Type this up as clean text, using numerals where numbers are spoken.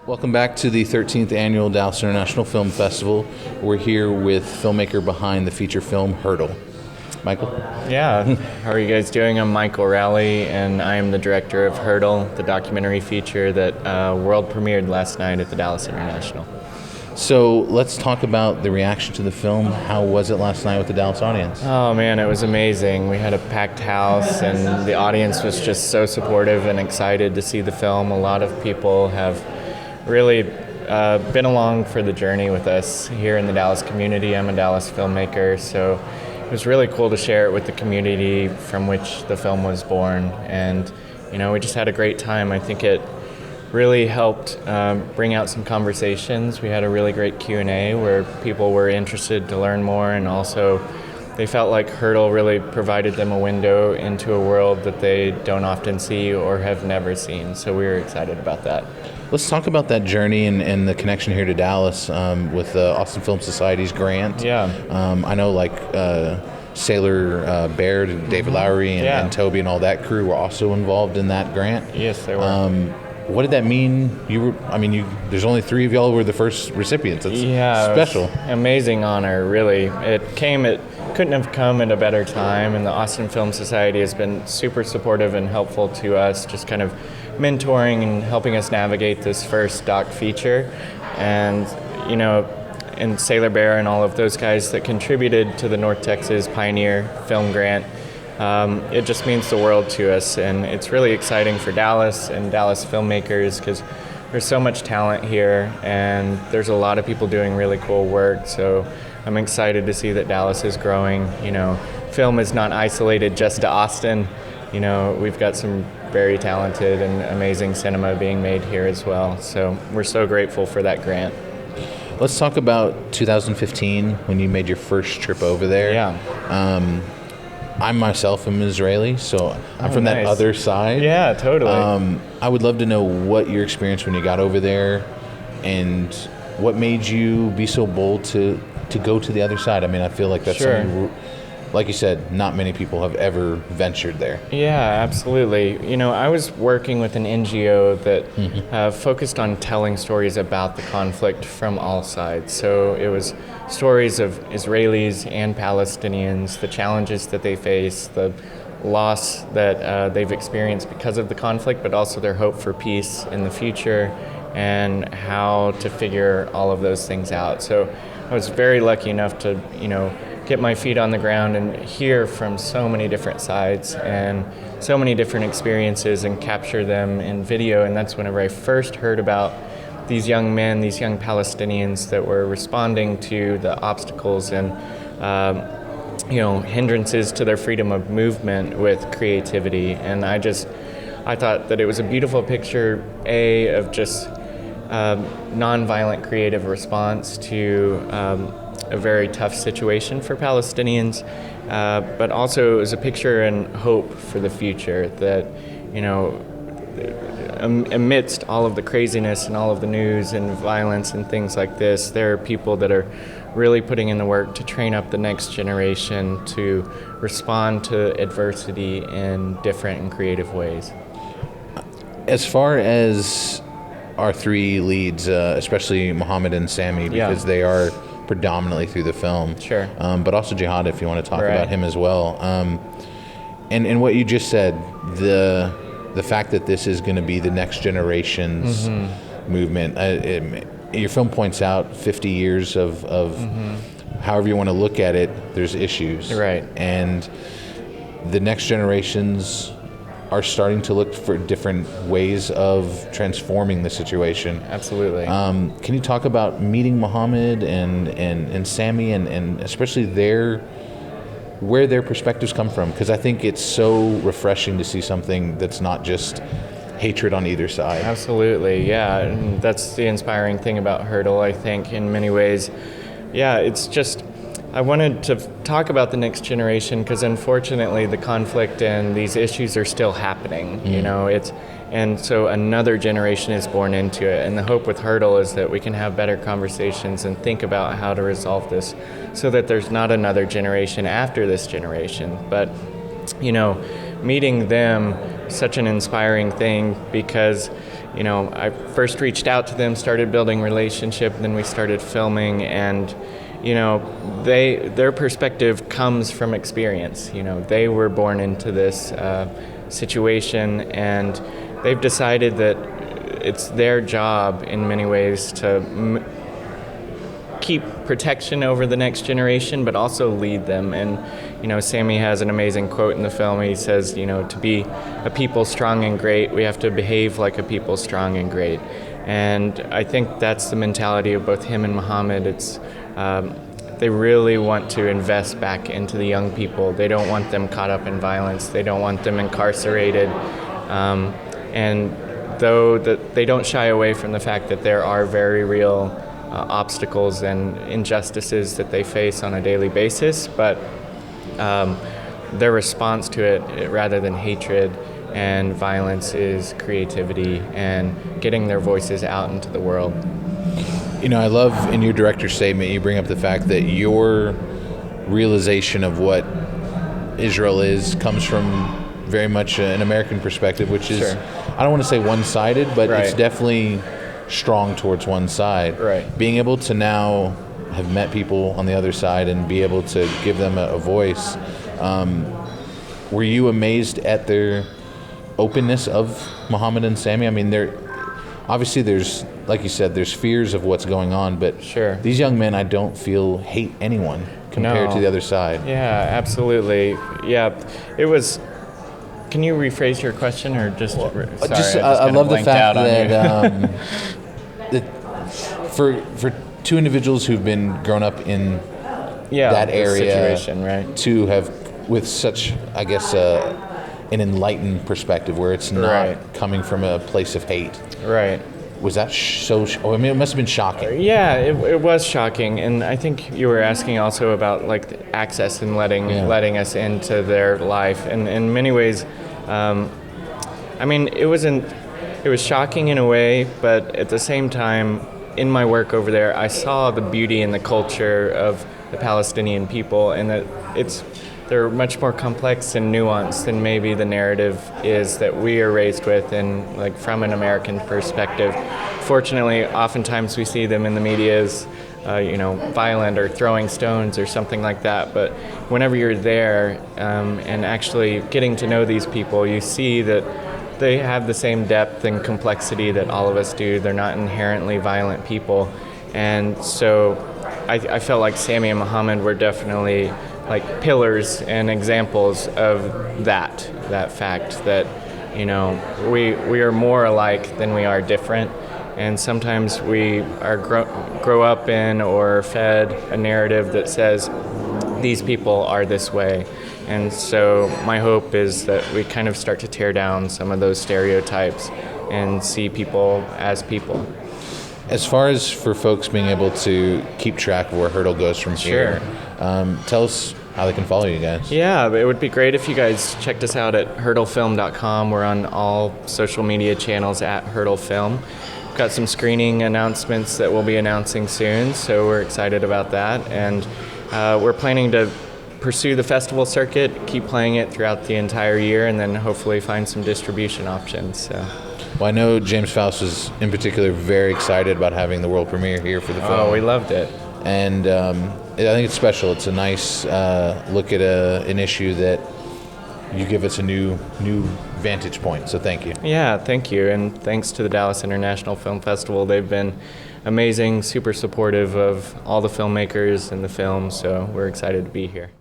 Welcome back to the 13th Annual Dallas International Film Festival. We're here with filmmaker behind the feature film Hurdle. Michael? Yeah, how are you guys doing? I'm Michael Rowley, and I am the director of Hurdle, the documentary feature that world premiered last night at the Dallas International. So let's talk about the reaction to the film. How was it last night with the Dallas audience? Oh man, it was amazing. We had a packed house, and the audience was just so supportive and excited to see the film. A lot of people have really been along for the journey with us here in the Dallas community. I'm a Dallas filmmaker, so it was really cool to share it with the community from which the film was born. And, you know, we just had a great time. I think it really helped bring out some conversations. We had a really great Q&A where people were interested to learn more, and also they felt like Hurdle really provided them a window into a world that they don't often see or have never seen. So we were excited about that. Let's talk about that journey and the connection here to Dallas with the Austin Film Society's grant. Yeah. I know Sailor Baird and David Lowery and Toby and all that crew were also involved in that grant. Yes, they were. What did that mean? There's only 3 of y'all were the first recipients. It's special. Amazing honor, really. It couldn't have come at a better time, and the Austin Film Society has been super supportive and helpful to us, just kind of mentoring and helping us navigate this first doc feature. And, you know, and Sailor Bear and all of those guys that contributed to the North Texas Pioneer Film Grant. It just means the world to us, and it's really exciting for Dallas and Dallas filmmakers because there's so much talent here, and there's a lot of people doing really cool work. So I'm excited to see that Dallas is growing. You know, film is not isolated just to Austin. You know, we've got some very talented and amazing cinema being made here as well. So we're so grateful for that grant. Let's talk about 2015 when you made your first trip over there. Yeah. I myself am Israeli, so I'm from that other side. Yeah, totally. I would love to know what your experience when you got over there and what made you be so bold to go to the other side. I mean, I feel like that's something, like you said, not many people have ever ventured there. Yeah, absolutely. You know, I was working with an NGO that focused on telling stories about the conflict from all sides. So it was stories of Israelis and Palestinians, the challenges that they face, the loss that they've experienced because of the conflict, but also their hope for peace in the future and how to figure all of those things out. So I was very lucky enough to, you know, get my feet on the ground and hear from so many different sides and so many different experiences and capture them in video. And that's whenever I first heard about these young men, these young Palestinians that were responding to the obstacles and hindrances to their freedom of movement with creativity. And I thought that it was a beautiful picture, of just nonviolent creative response to a very tough situation for Palestinians, but also it was a picture and hope for the future that, you know, amidst all of the craziness and all of the news and violence and things like this, there are people that are really putting in the work to train up the next generation to respond to adversity in different and creative ways. As far as our 3 leads, especially Mohammed and Sammy, because they are predominantly through the film. Sure. But also Jihad, if you want to talk about him as well. And what you just said, the fact that this is going to be the next generation's movement. Your film points out 50 years of however you want to look at it, there's issues. Right. And the next generations are starting to look for different ways of transforming the situation. Absolutely. Can you talk about meeting Mohammed and Sammy and especially where their perspectives come from? Because I think it's so refreshing to see something that's not just hatred on either side. Absolutely, yeah. And that's the inspiring thing about Hurdle, I think, in many ways. Yeah, it's just, I wanted to talk about the next generation because unfortunately the conflict and these issues are still happening, you know, and so another generation is born into it. And the hope with Hurdle is that we can have better conversations and think about how to resolve this so that there's not another generation after this generation. But, you know, meeting them such an inspiring thing because, you know, I first reached out to them, started building relationship, then we started filming, and, you know, their perspective comes from experience. You know, they were born into this situation, and they've decided that it's their job in many ways to keep protection over the next generation, but also lead them. And, you know, Sammy has an amazing quote in the film. He says, you know, to be a people strong and great, we have to behave like a people strong and great. And I think that's the mentality of both him and Muhammad. It's they really want to invest back into the young people. They don't want them caught up in violence. They don't want them incarcerated. And though they don't shy away from the fact that there are very real obstacles and injustices that they face on a daily basis, but their response to it, rather than hatred and violence, is creativity and getting their voices out into the world. You know, I love in your director's statement, you bring up the fact that your realization of what Israel is comes from very much an American perspective, which is, sure, I don't want to say one-sided, but right, it's definitely strong towards one side. Right. Being able to now have met people on the other side and be able to give them a voice, were you amazed at their openness of Muhammad and Sammy? I mean, obviously there's, like you said, there's fears of what's going on, but sure, these young men, I don't feel hate anyone compared to the other side. Yeah, absolutely. Yeah, it was. Can you rephrase your question, or just? Sorry, I love the fact that that for two individuals who've been grown up in that area, situation, right, to have with such, I guess, an enlightened perspective where it's not right, coming from a place of hate. Right. Was that I mean, it must have been shocking. Yeah, it was shocking, and I think you were asking also about like the access and letting us into their life, and in many ways, I mean, it was shocking in a way, but at the same time, in my work over there, I saw the beauty and the culture of the Palestinian people, and that they're much more complex and nuanced than maybe the narrative is that we are raised with, and like from an American perspective. Fortunately, oftentimes we see them in the media as violent or throwing stones or something like that. But whenever you're there and actually getting to know these people, you see that they have the same depth and complexity that all of us do. They're not inherently violent people. And so I felt like Sammy and Muhammad were definitely like pillars and examples of that fact that, you know, we are more alike than we are different. And sometimes we are grow up in or fed a narrative that says these people are this way. And so my hope is that we kind of start to tear down some of those stereotypes and see people as people. As far as for folks being able to keep track of where Hurdle goes from here, tell us how they can follow you guys. Yeah, it would be great if you guys checked us out at hurdlefilm.com. We're on all social media channels at hurdlefilm. We've got some screening announcements that we'll be announcing soon, so we're excited about that. And we're planning to pursue the festival circuit, keep playing it throughout the entire year, and then hopefully find some distribution options. So. Well, I know James Faust was in particular very excited about having the world premiere here for the film. Oh, we loved it. And I think it's special. It's a nice look at an issue that you give us a new vantage point. So thank you. Yeah, thank you. And thanks to the Dallas International Film Festival. They've been amazing, super supportive of all the filmmakers and the film. So we're excited to be here.